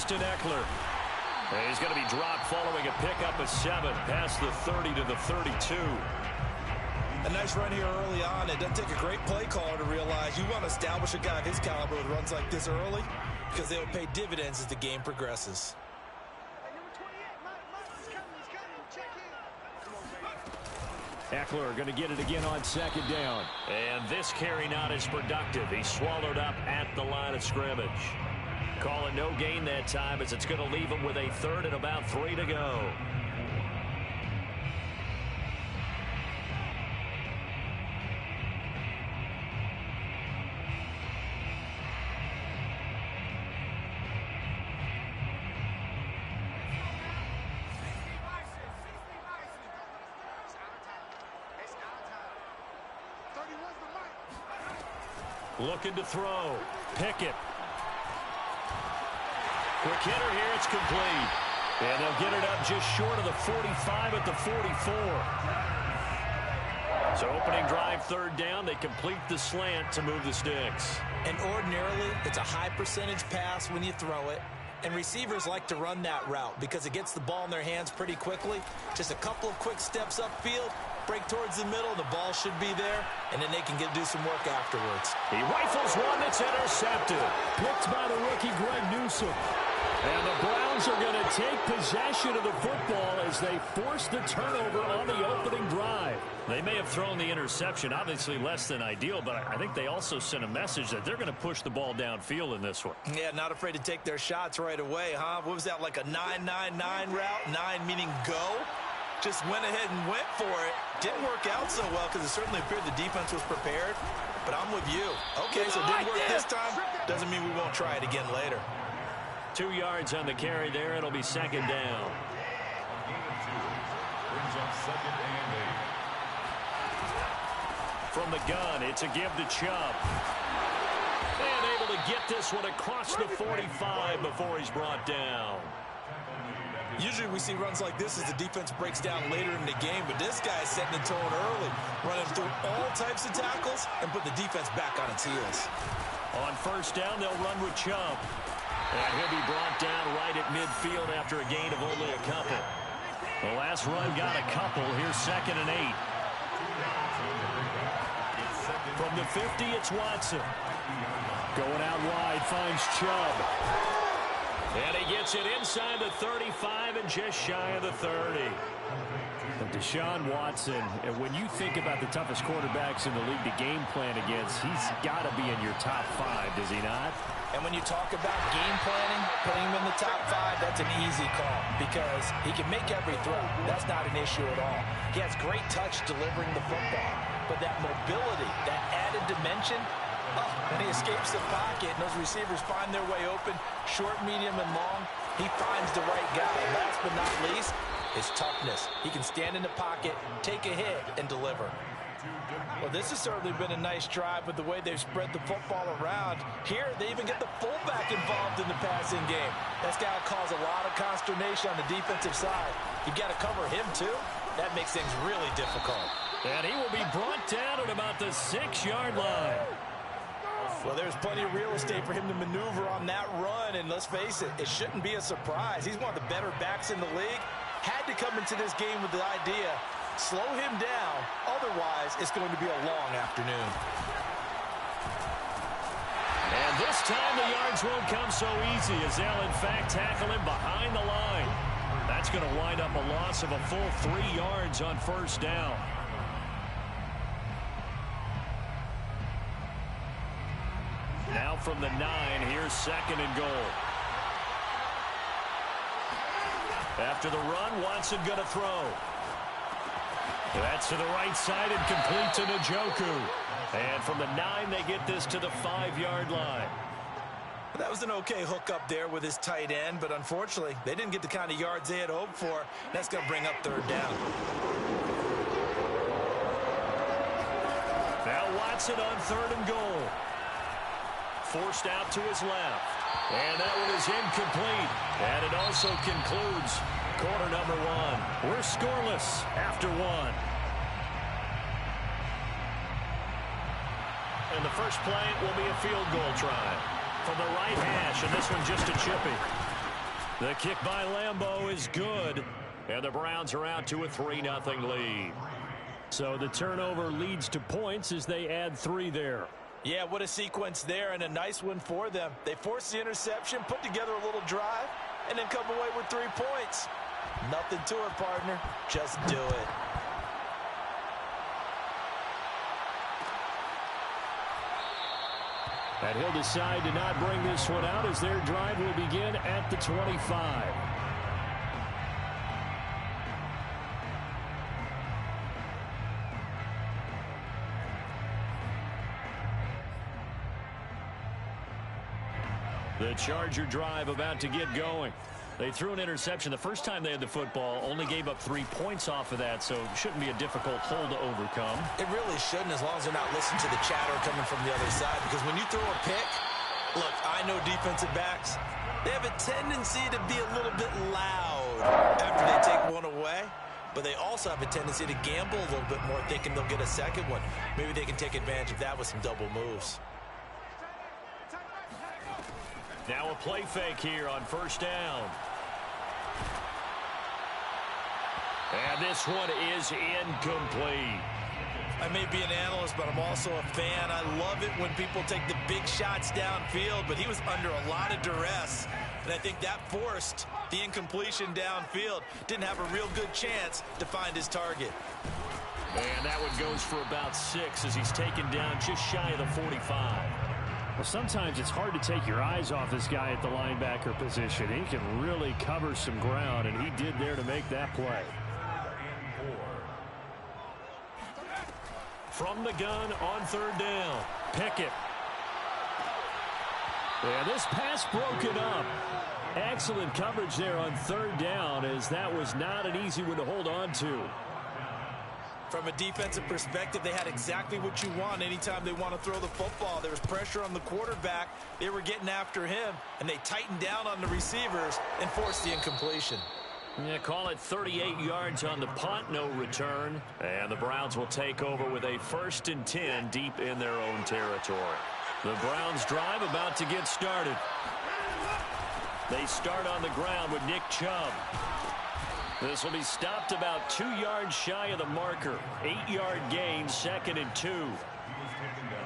to Eckler. And he's going to be dropped following a pickup of 7 past the 30 to the 32. A nice run here early on. It doesn't take a great play caller to realize you want to establish a guy of his caliber with runs like this early because they'll pay dividends as the game progresses. Eckler going to get it again on 2nd down. And this carry not as productive. He swallowed up at the line of scrimmage. Call it no gain that time as it's going to leave him with a 3rd and about 3 to go. Looking to throw. Pickett. Quick hitter here. It's complete. And they'll get it up just short of the 45 at the 44. So opening drive 3rd down. They complete the slant to move the sticks. And ordinarily, it's a high percentage pass when you throw it. And receivers like to run that route because it gets the ball in their hands pretty quickly. Just a couple of quick steps upfield. Break towards the middle, the ball should be there, and then they can do some work afterwards. He rifles one that's intercepted. Picked by the rookie Greg Newsome. And the Browns are going to take possession of the football as they force the turnover on the opening drive. They may have thrown the interception, obviously less than ideal, but I think they also sent a message that they're going to push the ball downfield in this one. Yeah, not afraid to take their shots right away, huh? What was that, like a 9-9-9 route? 9 meaning go? Just went ahead and went for it. Didn't work out so well because it certainly appeared the defense was prepared. But I'm with you. Okay, so it didn't work this time. Doesn't mean we won't try it again later. 2 yards on the carry there. It'll be 2nd down. From the gun, it's a give to Chubb. And able to get this one across the 45 before he's brought down. Usually we see runs like this as the defense breaks down later in the game, but this guy is setting the tone early, running through all types of tackles and put the defense back on its heels. On 1st down, they'll run with Chubb. And he'll be brought down right at midfield after a gain of only a couple. The last run got a couple. Here's 2nd and 8. From the 50, it's Watson. Going out wide, finds Chubb. And he gets it inside the 35 and just shy of the 30. But Deshaun Watson, when you think about the toughest quarterbacks in the league to game plan against, he's got to be in your top 5, does he not? And when you talk about game planning, putting him in the top 5, that's an easy call because he can make every throw. That's not an issue at all. He has great touch delivering the football. But that mobility, that added dimension, when he escapes the pocket and those receivers find their way open, short, medium, and long, he finds the right guy. And last but not least, his toughness. He can stand in the pocket, take a hit, and deliver. Well, this has certainly been a nice drive with the way they've spread the football around. Here, they even get the fullback involved in the passing game. That's got to cause a lot of consternation on the defensive side. You got to cover him, too. That makes things really difficult. And he will be brought down at about the 6-yard line. Well, there's plenty of real estate for him to maneuver on that run, and let's face it, it shouldn't be a surprise. He's one of the better backs in the league. Had to come into this game with the idea, slow him down, otherwise it's going to be a long afternoon. And this time the yards won't come so easy as they'll in fact tackle him behind the line. That's going to wind up a loss of a full 3 yards on 1st down. Now from the 9, here's 2nd and goal. After the run, Watson going to throw. That's to the right side and complete to Njoku. And from the 9, they get this to the 5-yard line. That was an okay hook up there with his tight end, but unfortunately, they didn't get the kind of yards they had hoped for. That's going to bring up 3rd down. Now Watson on 3rd and goal. Forced out to his left. And that one is incomplete. And it also concludes quarter number 1. We're scoreless after 1. And the first play will be a field goal try from the right hash, and this one just a chippy. The kick by Lambeau is good. And the Browns are out to a 3-0 lead. So the turnover leads to points as they add 3 there. Yeah, what a sequence there, and a nice one for them. They forced the interception, put together a little drive, and then come away with 3 points. Nothing to it, partner. Just do it. And he'll decide to not bring this one out as their drive will begin at the 25. The Charger drive about to get going. They threw an interception the first time they had the football, only gave up 3 points off of that, so it shouldn't be a difficult hole to overcome. It really shouldn't, as long as they're not listening to the chatter coming from the other side, because when you throw a pick, look, I know defensive backs, they have a tendency to be a little bit loud after they take one away, but they also have a tendency to gamble a little bit more, thinking they'll get a second one. Maybe they can take advantage of that with some double moves. Now a play fake here on first down. And this one is incomplete. I may be an analyst, but I'm also a fan. I love it when people take the big shots downfield, but he was under a lot of duress, and I think that forced the incompletion downfield. Didn't have a real good chance to find his target. And that one goes for about 6 as he's taken down just shy of the 45. Well, sometimes it's hard to take your eyes off this guy at the linebacker position. He can really cover some ground, and he did there to make that play. From the gun on third down, Pickett. And this pass broken up. Excellent coverage there on third down, as that was not an easy one to hold on to. From a defensive perspective, they had exactly what you want anytime they want to throw the football. There was pressure on the quarterback. They were getting after him, and they tightened down on the receivers and forced the incompletion. Yeah, call it 38 yards on the punt, no return. And the Browns will take over with a 1st and 10 deep in their own territory. The Browns drive about to get started. They start on the ground with Nick Chubb. This will be stopped about 2 yards shy of the marker. 8-yard gain, 2nd and 2.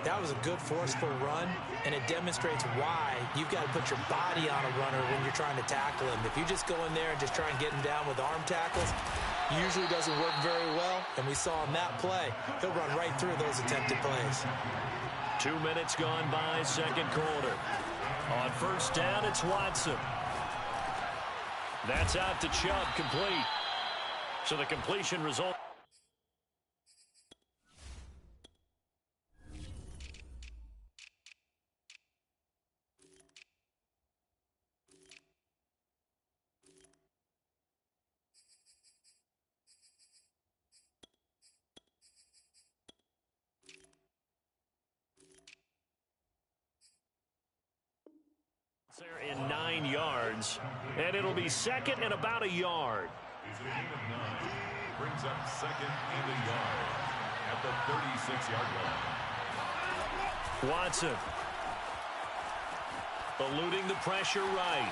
That was a good forceful run, and it demonstrates why you've got to put your body on a runner when you're trying to tackle him. If you just go in there and just try and get him down with arm tackles, usually doesn't work very well, and we saw in that play, he'll run right through those attempted plays. 2 minutes gone by, second quarter. On first down, it's Watson. That's out to Chubb, complete. So the completion result. There in 9 yards, and it'll be 2nd and about a yard. Brings up 2nd and a yard at the 36-yard line. Watson eluding the pressure right,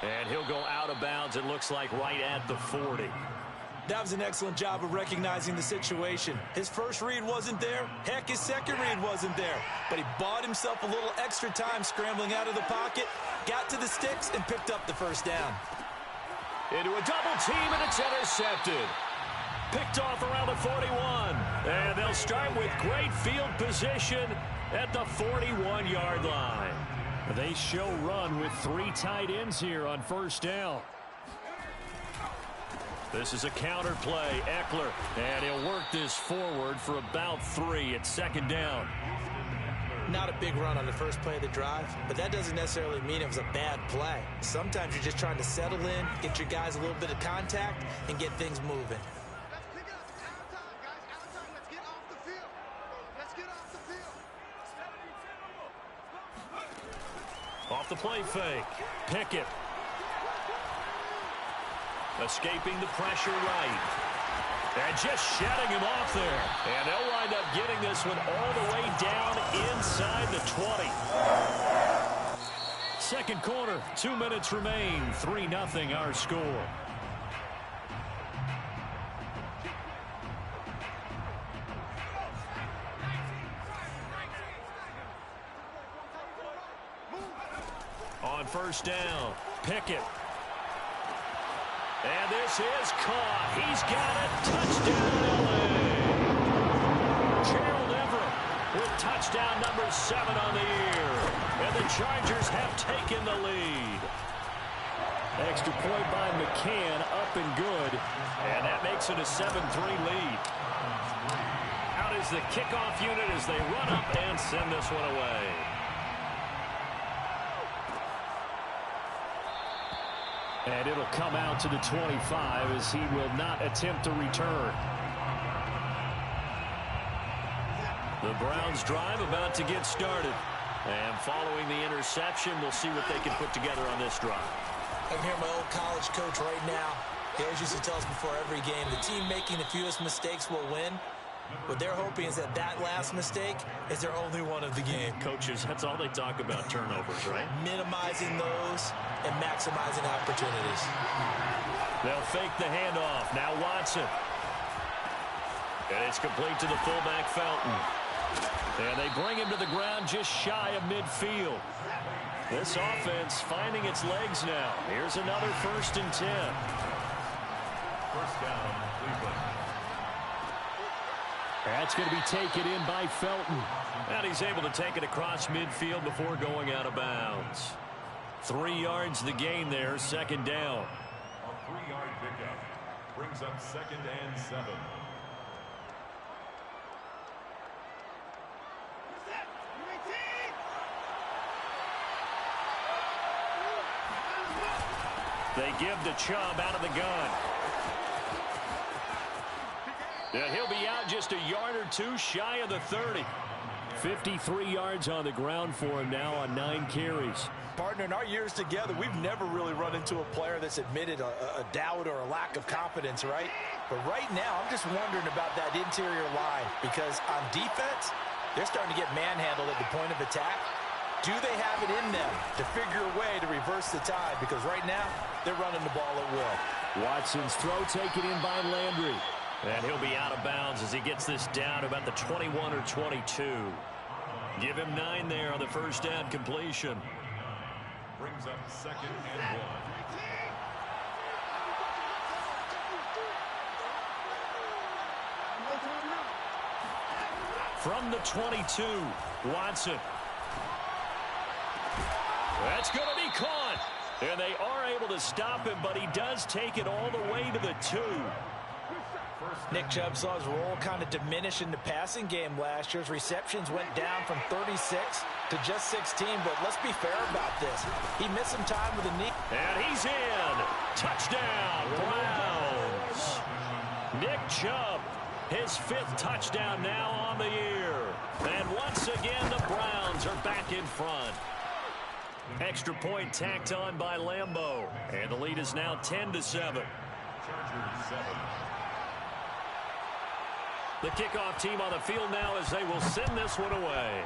and he'll go out of bounds. It looks like right at the 40. That was an excellent job of recognizing the situation. His first read wasn't there. Heck, his second read wasn't there. But he bought himself a little extra time scrambling out of the pocket, got to the sticks, and picked up the first down. Into a double team, and it's intercepted. Picked off around the 41. And they'll start with great field position at the 41-yard line. They show run with 3 tight ends here on first down. This is a counter play, Eckler, and he'll work this forward for about 3 at second down. Not a big run on the first play of the drive, but that doesn't necessarily mean it was a bad play. Sometimes you're just trying to settle in, get your guys a little bit of contact, and get things moving. Off the play fake, Pickett. Escaping the pressure right. And just shutting him off there. And they'll wind up getting this one all the way down inside the 20. second quarter. 2 minutes remain. 3-0 our score. On first down, Pickett. And this is caught. He's got it. Touchdown, L.A. Gerald Everett with touchdown number 7 on the year. And the Chargers have taken the lead. Extra point by McCann, up and good. And that makes it a 7-3 lead. Out is the kickoff unit as they run up and send this one away. And it'll come out to the 25 as he will not attempt to return. The Browns drive about to get started. And following the interception, we'll see what they can put together on this drive. I can hear my old college coach right now. He always used to tell us before every game, the team making the fewest mistakes will win. What they're hoping is that that last mistake is their only one of the game. Coaches, that's all they talk about, turnovers, right? Minimizing those and maximizing opportunities. They'll fake the handoff. Now Watson. And it's complete to the fullback, Felton. And they bring him to the ground just shy of midfield. This offense finding its legs now. Here's another 1st and 10. First down, Cleveland. That's going to be taken in by Felton. And he's able to take it across midfield before going out of bounds. 3 yards the gain there, 2nd down. A 3-yard pickup brings up 2nd and 7. They give to Chubb out of the gun. And he'll be out just a yard or 2 shy of the 30. 53 yards on the ground for him now on 9 carries. Partner, in our years together, we've never really run into a player that's admitted a doubt or a lack of confidence, right? But right now, I'm just wondering about that interior line because on defense, they're starting to get manhandled at the point of attack. Do they have it in them to figure a way to reverse the tide? Because right now, they're running the ball at will. Watson's throw taken in by Landry. And he'll be out of bounds as he gets this down about the 21 or 22. Give him 9 there on the first down completion. Brings up 2nd and 1. From the 22, Watson. That's going to be caught. And they are able to stop him, but he does take it all the way to the 2. Nick Chubb saw his role kind of diminish in the passing game last year. His receptions went down from 36 to just 16, but let's be fair about this. He missed some time with a knee. And he's in. Touchdown, Browns. Nick Chubb, his 5th touchdown now on the year. And once again, the Browns are back in front. Extra point tacked on by Lambeau. And the lead is now 10-7. Chargers 7. The kickoff team on the field now as they will send this one away.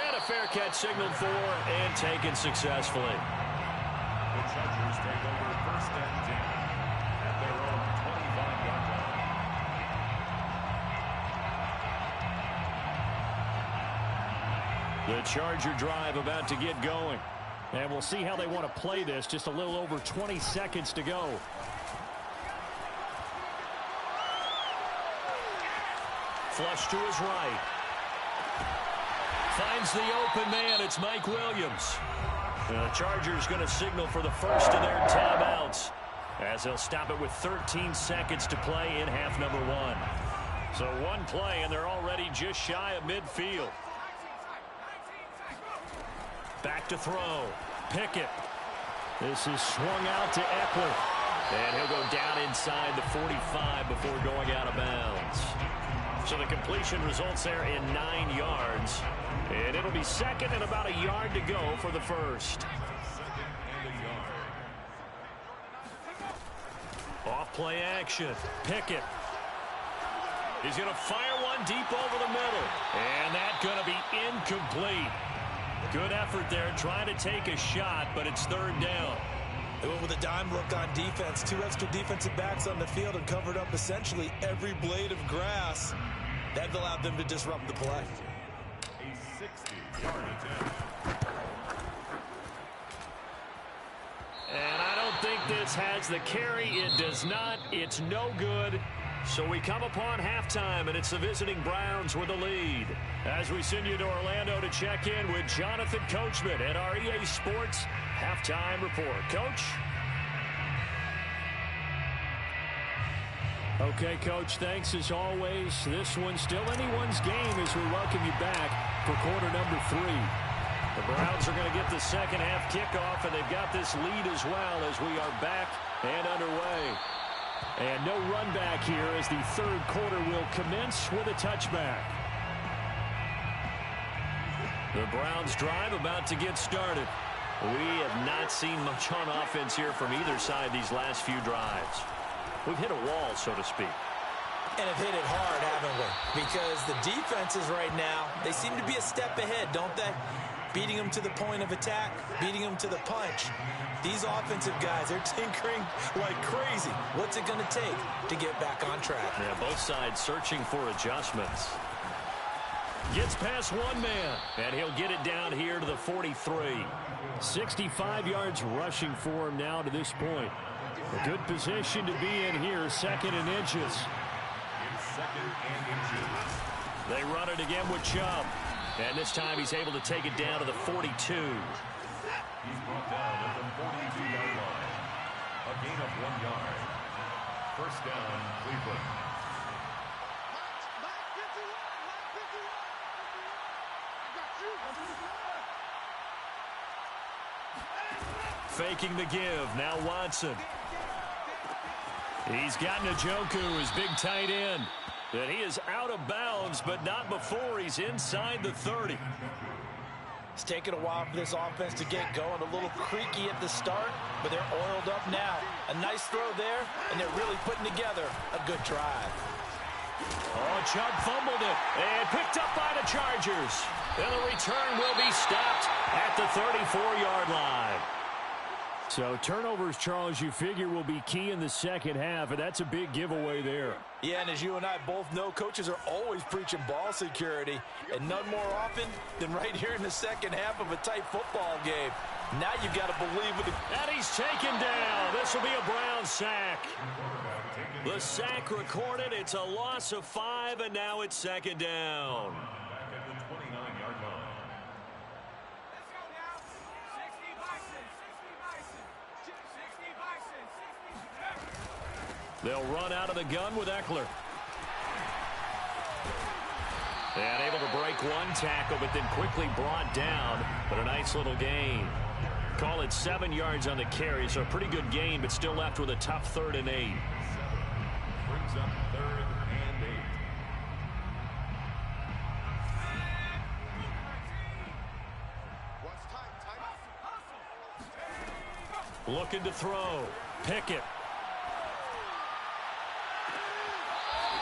And a fair catch signaled for and taken successfully. The Chargers take over 1st and 10 at their own 25-yard line. The Charger drive about to get going. And we'll see how they want to play this. Just a little over 20 seconds to go. Flush to his right. Finds the open man. It's Mike Williams. The Chargers going to signal for the first of their timeouts as they'll stop it with 13 seconds to play in half number 1. So 1 play, and they're already just shy of midfield. Back to throw. Pickett. This is swung out to Eckler. And he'll go down inside the 45 before going out of bounds. So the completion results there in 9 yards. And it'll be 2nd and about a yard to go for the first. 2nd and a yard. Off play action. Pickett. He's going to fire one deep over the middle. And that's going to be incomplete. Good effort there, trying to take a shot, but it's third down. They went with a dime look on defense. 2 extra defensive backs on the field and covered up essentially every blade of grass. That allowed them to disrupt the play. A 60-yard attempt. And I don't think this has the carry. It does not. It's no good. So we come upon halftime, and it's the visiting Browns with the lead. As we send you to Orlando to check in with Jonathan Coachman at our EA Sports Halftime Report. Coach? Okay, Coach, thanks as always. This one's still anyone's game as we welcome you back for quarter number 3. The Browns are going to get the second half kickoff, and they've got this lead as well as we are back and underway. And no run back here as the third quarter will commence with a touchback. The Browns drive about to get started. We have not seen much on offense here from either side these last few drives. We've hit a wall, so to speak. And have hit it hard, haven't we? Because the defenses right now, they seem to be a step ahead, don't they? Beating them to the point of attack, beating them to the punch. These offensive guys, they're tinkering like crazy. What's it going to take to get back on track? Yeah, both sides searching for adjustments. Gets past one man, and he'll get it down here to the 43. 65 yards rushing for him now to this point. A good position to be in here, second and inches. It's second and inches. They run it again with Chubb. And this time he's able to take it down to the 42. He's brought down at the 42-yard line. A gain of 1 yard. First down, Cleveland. Faking the give. Now Watson. He's got Njoku, his big tight end. And he is out of bounds, but not before he's inside the 30. It's taken a while for this offense to get going. A little creaky at the start, but they're oiled up now. A nice throw there, and they're really putting together a good drive. Oh, Chubb fumbled it, and picked up by the Chargers. And the return will be stopped at the 34-yard line. So turnovers, Charles, you figure will be key in the second half, and that's a big giveaway there. Yeah, and as you and I both know, coaches are always preaching ball security, and none more often than right here in the second half of a tight football game. Now you've got to believe with it. And he's taken down. This will be a Brown sack. The sack recorded. It's a loss of 5, and now it's second down. Back at the 29-yard line. They'll run out of the gun with Eckler. And able to break one tackle, but then quickly brought down. But a nice little gain. Call it 7 yards on the carry, so a pretty good gain, but still left with a tough 3rd and 8. Brings up 3rd and 8. Looking to throw. Pickett.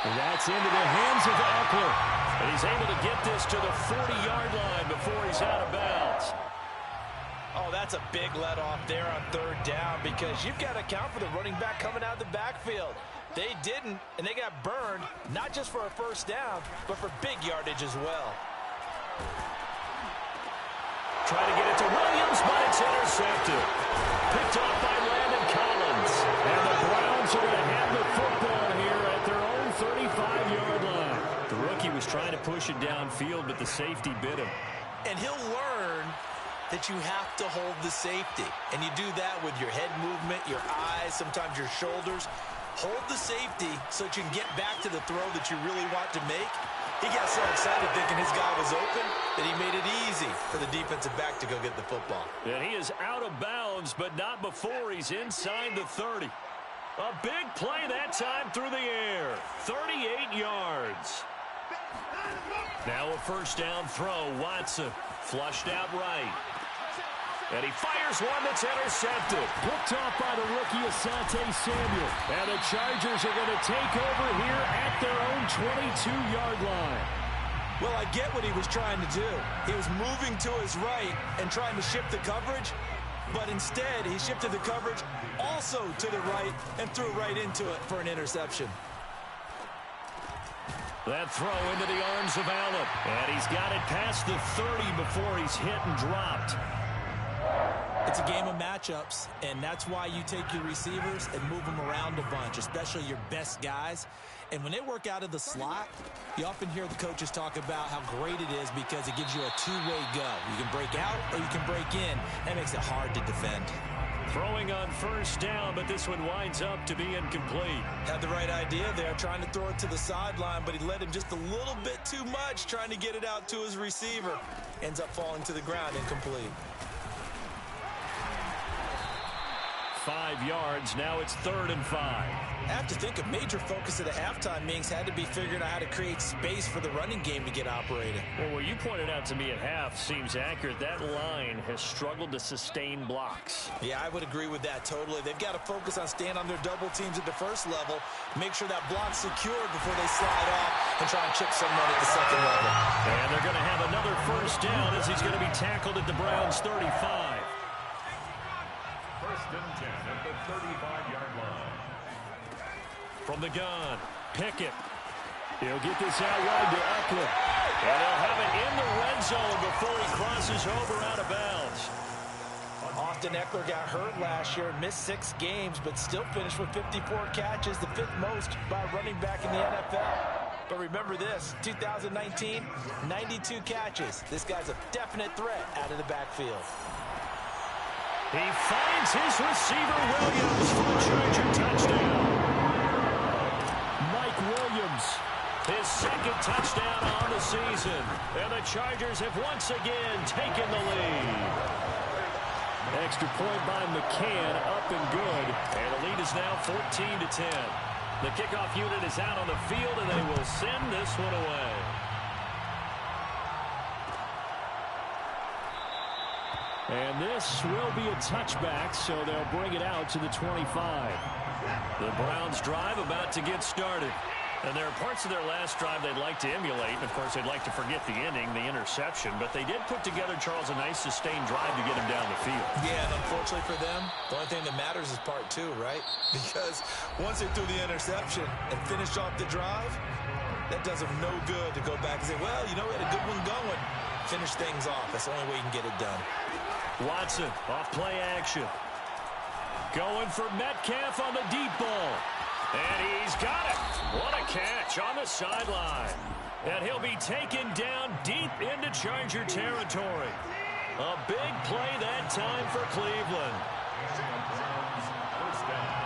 And that's into the hands of Eckler. And he's able to get this to the 40-yard line before he's out of bounds. Oh, that's a big let-off there on 3rd down because you've got to account for the running back coming out of the backfield. They didn't, and they got burned, not just for a first down, but for big yardage as well. Try to get it to Williams, but it's intercepted. Picked off by Landon Collins. And the Browns are going to have the football here at their own 35-yard line. The rookie was trying to push it downfield, but the safety bit him. And he'll learn that you have to hold the safety. And you do that with your head movement, your eyes, sometimes your shoulders. Hold the safety so that you can get back to the throw that you really want to make. He got so excited thinking his guy was open that he made it easy for the defensive back to go get the football. And he is out of bounds, but not before he's inside the 30. A big play that time through the air. 38 yards. Now a first down throw. Watson flushed out right. And he fires one that's intercepted. Picked off by the rookie Asante Samuel. And the Chargers are going to take over here at their own 22-yard line. Well, I get what he was trying to do. He was moving to his right and trying to shift the coverage, but instead he shifted the coverage also to the right and threw right into it for an interception. That throw into the arms of Allen. And he's got it past the 30 before he's hit and dropped. It's a game of matchups, and that's why you take your receivers and move them around a bunch, especially your best guys. And when they work out of the slot, you often hear the coaches talk about how great it is because it gives you a two-way go. You can break out or you can break in. That makes it hard to defend. Throwing on first down, but this one winds up to be incomplete. Had the right idea there, trying to throw it to the sideline, but he led him just a little bit too much, trying to get it out to his receiver. Ends up falling to the ground, incomplete. 5 yards, now it's 3rd and 5. I have to think a major focus of the halftime meetings had to be figuring out how to create space for the running game to get operated. Well, what you pointed out to me at half seems accurate. That line has struggled to sustain blocks. Yeah, I would agree with that totally. They've got to focus on staying on their double teams at the first level, make sure that block's secured before they slide off and try and chip someone at the second level. And they're going to have another first down as he's going to be tackled at the Browns' 35. 1st and 10 at the 35-yard line. From the gun, Pickett. He'll get this out wide to Eckler. And they'll have it in the red zone before he crosses over out of bounds. Austin Eckler got hurt last year, missed 6 games, but still finished with 54 catches, the 5th most by a running back in the NFL. But remember this, 2019, 92 catches. This guy's a definite threat out of the backfield. He finds his receiver, Williams, for a Charger touchdown. Mike Williams, his 2nd touchdown on the season. And the Chargers have once again taken the lead. Extra point by McCann, up and good. And the lead is now 14-10. The kickoff unit is out on the field, and they will send this one away. And this will be a touchback, so they'll bring it out to the 25. The Browns drive about to get started. And there are parts of their last drive they'd like to emulate. And, of course, they'd like to forget the ending, the interception. But they did put together, Charles, a nice sustained drive to get him down the field. Yeah, and unfortunately for them, the only thing that matters is part 2, right? Because once they threw the interception and finished off the drive, that does them no good to go back and say, well, you know, we had a good one going. Finish things off. That's the only way you can get it done. Watson off play action. Going for Metcalf on the deep ball. And he's got it. What a catch on the sideline. And he'll be taken down deep into Charger territory. A big play that time for Cleveland. First down.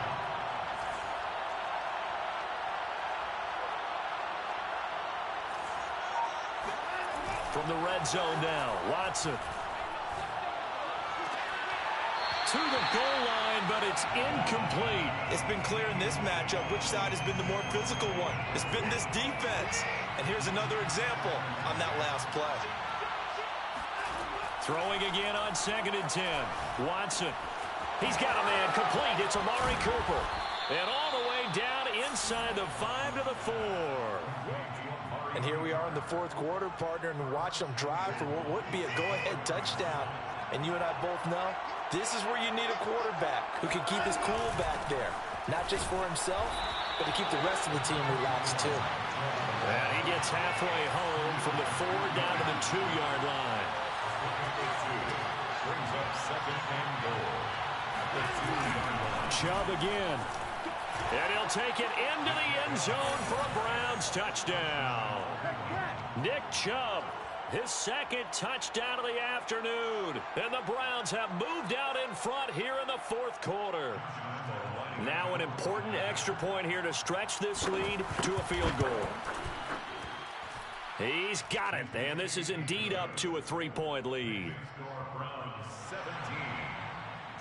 From the red zone now, Watson. To the goal line, but it's incomplete. It's been clear in this matchup which side has been the more physical one. It's been this defense. And here's another example on that last play. Throwing again on 2nd and 10. Watson. He's got a man complete. It's Amari Cooper. And all the way down inside the 5 to the 4. And here we are in the 4th quarter, partner, and watch them drive for what would be a go-ahead touchdown. And you and I both know this is where you need a quarterback who can keep his cool back there. Not just for himself, but to keep the rest of the team relaxed too. And he gets halfway home from the 4 down to the 2-yard line. Brings up 2nd and goal at the 2-yard line. Chubb again. And he'll take it into the end zone for a Browns touchdown. Nick Chubb, his 2nd touchdown of the afternoon. And the Browns have moved out in front here in the 4th quarter. Now an important extra point here to stretch this lead to a field goal. He's got it, and this is indeed up to a 3-point lead. Browns 17,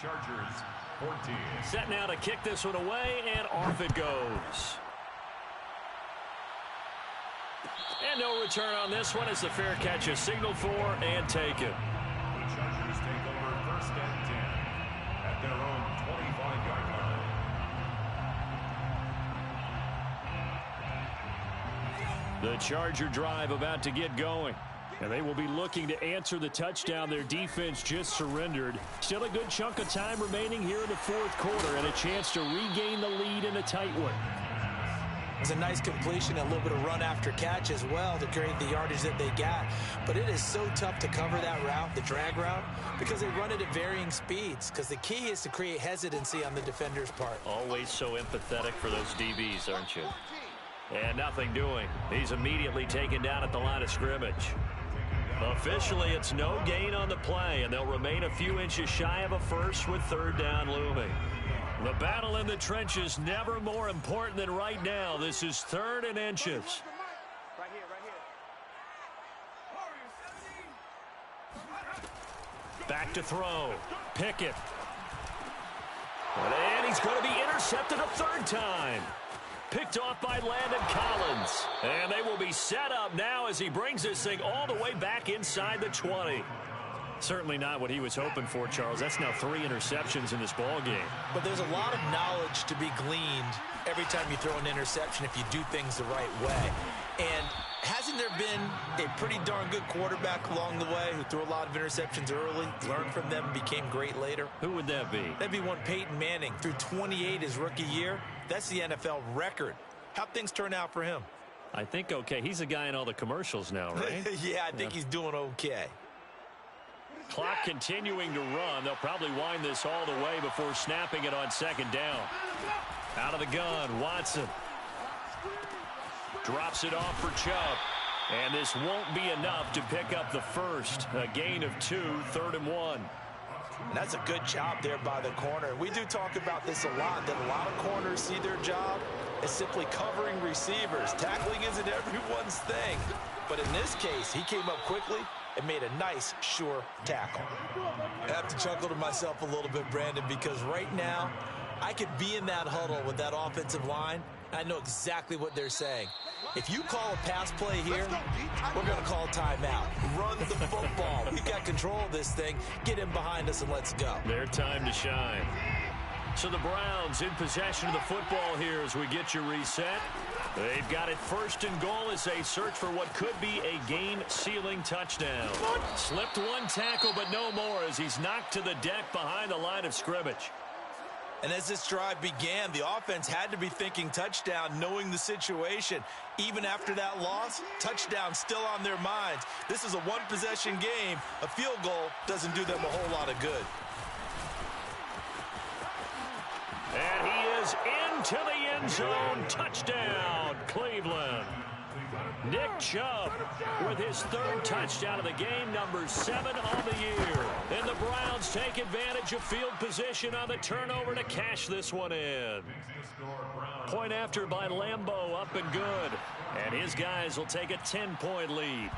Chargers 14. Set now to kick this one away, and off it goes. And no return on this one as the fair catch is signaled for and taken. The Chargers take over 1st and 10 at their own 25-yard line. The Charger drive about to get going. And they will be looking to answer the touchdown their defense just surrendered. Still a good chunk of time remaining here in the fourth quarter and a chance to regain the lead in a tight one. It's a nice completion, a little bit of run after catch as well to create the yardage that they got. But it is so tough to cover that route, the drag route, because they run it at varying speeds. Because the key is to create hesitancy on the defender's part. Always so empathetic for those DBs, aren't you? And nothing doing. He's immediately taken down at the line of scrimmage. Officially, it's no gain on the play, and they'll remain a few inches shy of a first with third down looming. The battle in the trenches never more important than right now. This is 3rd and inches. Right here. Back to throw. Pickett. And he's going to be intercepted a third time. Picked off by Landon Collins. And they will be set up now as he brings this thing all the way back inside the 20. Certainly not what he was hoping for, Charles. That's now 3 interceptions in this ball game. But there's a lot of knowledge to be gleaned every time you throw an interception if you do things the right way. And hasn't there been a pretty darn good quarterback along the way who threw a lot of interceptions early, learned from them, and became great later? Who would that be? That'd be one Peyton Manning. Threw 28 his rookie year. That's the NFL record. How'd things turn out for him? I think okay. He's a guy in all the commercials now, right? Yeah, I think he's doing okay. Clock continuing to run. They'll probably wind this all the way before snapping it on second down. Out of the gun, Watson. Drops it off for Chubb. And this won't be enough to pick up the first. A gain of 2, 3rd and 1. And that's a good job there by the corner. We do talk about this a lot, that a lot of corners see their job as simply covering receivers. Tackling isn't everyone's thing. But in this case, he came up quickly and made a nice, sure tackle. I have to chuckle to myself a little bit, Brandon, because right now, I could be in that huddle with that offensive line. I know exactly what they're saying. If you call a pass play here, we're going to call timeout. Run the football. We've got control of this thing. Get in behind us and let's go. Their time to shine. So the Browns in possession of the football here as we get you reset. They've got it 1st and goal as they search for what could be a game-sealing touchdown. Slipped one tackle, but no more as he's knocked to the deck behind the line of scrimmage. And as this drive began, the offense had to be thinking touchdown, knowing the situation. Even after that loss, touchdown still on their minds. This is a one-possession game. A field goal doesn't do them a whole lot of good. And he is into the end zone. Touchdown, Cleveland. Nick Chubb with his 3rd touchdown of the game, number 7 on the year. And the Browns take advantage of field position on the turnover to cash this one in. Point after by Lambeau, up and good. And his guys will take a 10-point lead.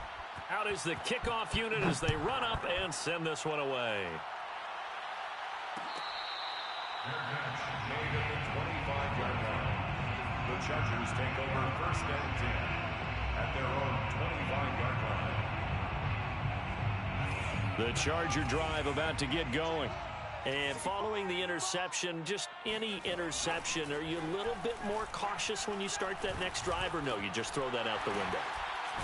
Out is the kickoff unit as they run up and send this one away. Made at the 25-yard line. The Chargers take over 1st and 10 at their own 25-yard line. The Charger drive about to get going. And following the interception, just any interception, are you a little bit more cautious when you start that next drive, or no, you just throw that out the window?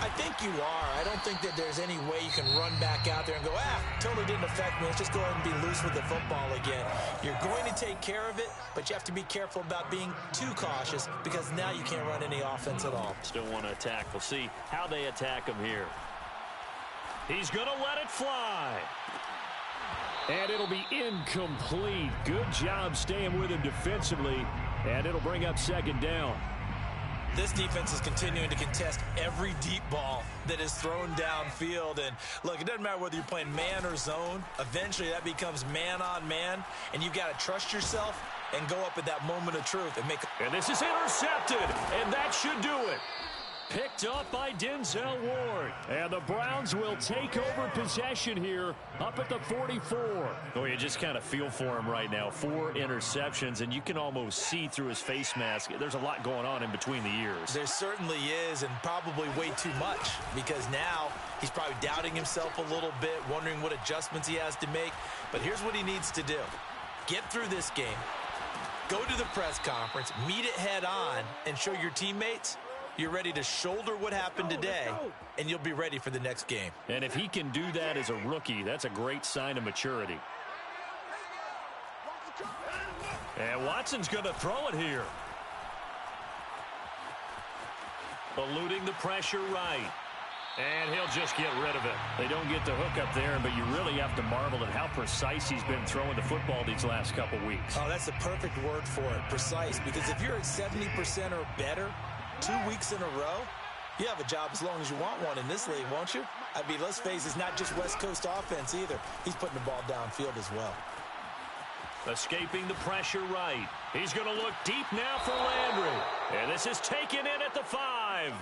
I think you are. I don't think that there's any way you can run back out there and go, totally didn't affect me. Let's just go ahead and be loose with the football again. You're going to take care of it, but you have to be careful about being too cautious because now you can't run any offense at all. Still want to attack. We'll see how they attack him here. He's going to let it fly. And it'll be incomplete. Good job staying with him defensively, and it'll bring up 2nd down. This defense is continuing to contest every deep ball that is thrown downfield. And look, it doesn't matter whether you're playing man or zone. Eventually, that becomes man on man, and you've got to trust yourself and go up at that moment of truth and make. And this is intercepted, and that should do it. Picked up by Denzel Ward. And the Browns will take over possession here up at the 44. Oh, you just kind of feel for him right now. 4 interceptions, and you can almost see through his face mask. There's a lot going on in between the ears. There certainly is, and probably way too much, because now he's probably doubting himself a little bit, wondering what adjustments he has to make. But here's what he needs to do. Get through this game. Go to the press conference, meet it head on, and show your teammates You're ready to shoulder what happened today, and you'll be ready for the next game. And if he can do that as a rookie, that's a great sign of maturity. And Watson's going to throw it here. Eluding the pressure right. And he'll just get rid of it. They don't get the hook up there, but you really have to marvel at how precise he's been throwing the football these last couple weeks. Oh, that's the perfect word for it, precise. Because if you're at 70% or better 2 weeks in a row, you have a job as long as you want one in this league, won't you? I mean, let's face it, it's not just West Coast offense either. He's putting the ball downfield as well. Escaping the pressure right. He's going to look deep now for Landry. And this is taken in at the 5.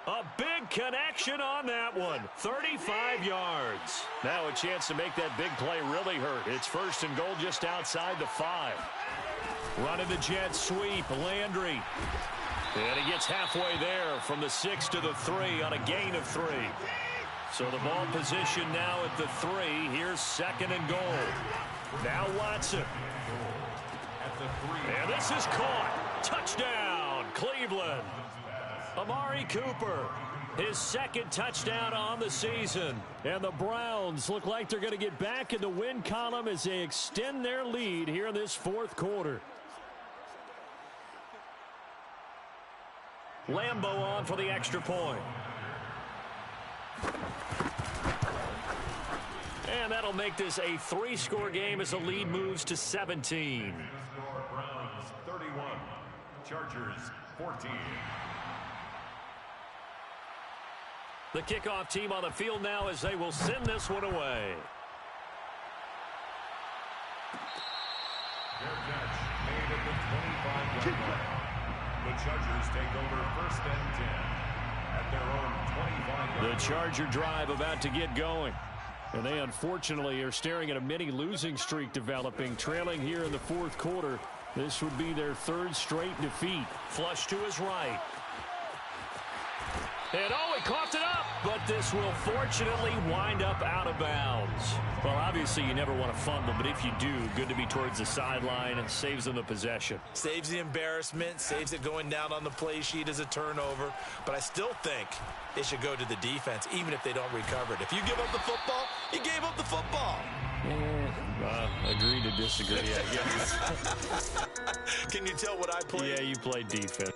A big connection on that one. 35 yards. Now a chance to make that big play really hurt. It's 1st and goal just outside the 5. Running the jet sweep. Landry. And he gets halfway there from the 6 to the 3 on a gain of 3. So the ball position now at the 3. Here's 2nd and goal. Now Watson. And this is caught. Touchdown, Cleveland. Amari Cooper, his 2nd touchdown on the season. And the Browns look like they're going to get back in the win column as they extend their lead here in this 4th quarter. Lambeau on for the extra point. And that'll make this a 3-score game as the lead moves to 17. Browns 31, Chargers 14. The kickoff team on the field now as they will send this one away. Their catch made at the 25-yard line. The Chargers take over 1st and 10 at their own 25-yard line. The Charger drive about to get going. And they unfortunately are staring at a mini losing streak developing, trailing here in the 4th quarter. This would be their 3rd straight defeat. Flush to his right. And oh, he coughed it up, but this will fortunately wind up out of bounds. Well, obviously you never want to fumble, but if you do, good to be towards the sideline and saves them the possession. Saves the embarrassment, saves it going down on the play sheet as a turnover. But I still think it should go to the defense, even if they don't recover it. If you give up the football, you gave up the football. Agree to disagree, I guess. Can you tell what I played? Yeah, you played defense.